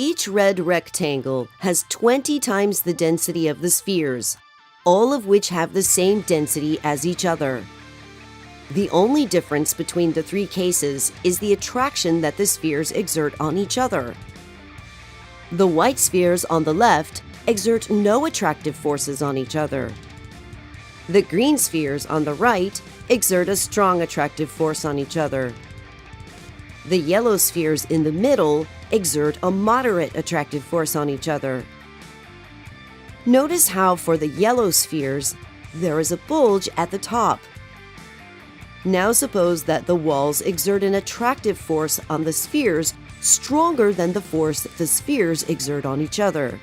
Each red rectangle has 20 times the density of the spheres, all of which have the same density as each other. The only difference between the three cases is the attraction that the spheres exert on each other. The white spheres on the left exert no attractive forces on each other. The green spheres on the right exert a strong attractive force on each other. The yellow spheres in the middle exert a moderate attractive force on each other. Notice how for the yellow spheres, there is a bulge at the top. Now suppose that the walls exert an attractive force on the spheres stronger than the force the spheres exert on each other.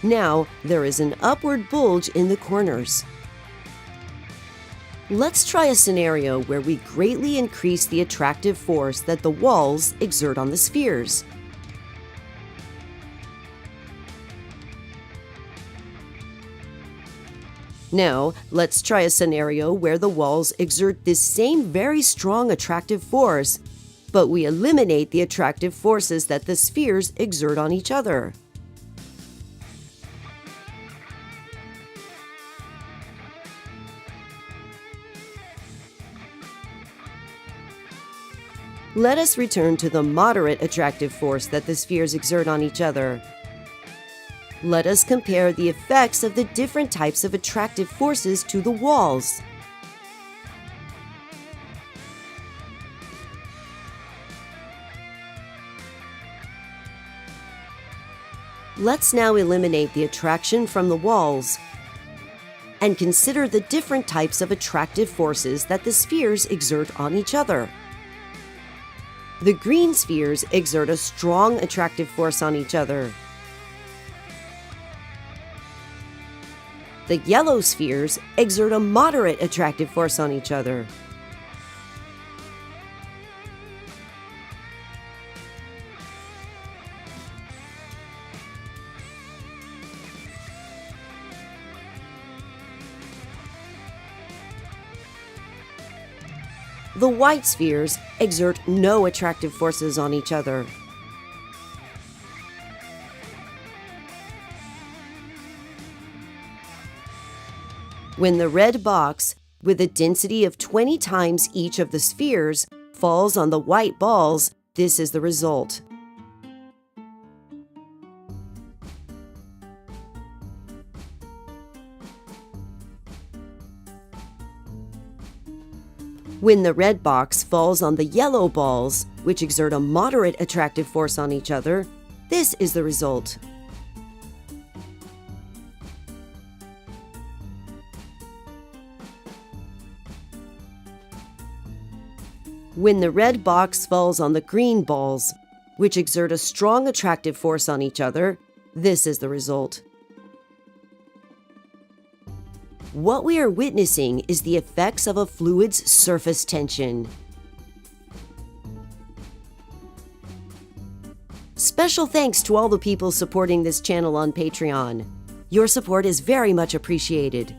Now there is an upward bulge in the corners. Let's try a scenario where we greatly increase the attractive force that the walls exert on the spheres. Now, let's try a scenario where the walls exert this same very strong attractive force, but we eliminate the attractive forces that the spheres exert on each other. Let us return to the moderate attractive force that the spheres exert on each other. Let us compare the effects of the different types of attractive forces to the walls. Let's now eliminate the attraction from the walls and consider the different types of attractive forces that the spheres exert on each other. The green spheres exert a strong attractive force on each other. The yellow spheres exert a moderate attractive force on each other. The white spheres exert no attractive forces on each other. When the red box, with a density of 20 times each of the spheres, falls on the white balls, this is the result. When the red box falls on the yellow balls, which exert a moderate attractive force on each other, this is the result. When the red box falls on the green balls, which exert a strong attractive force on each other, this is the result. What we are witnessing is the effects of a fluid's surface tension. Special thanks to all the people supporting this channel on Patreon. Your support is very much appreciated.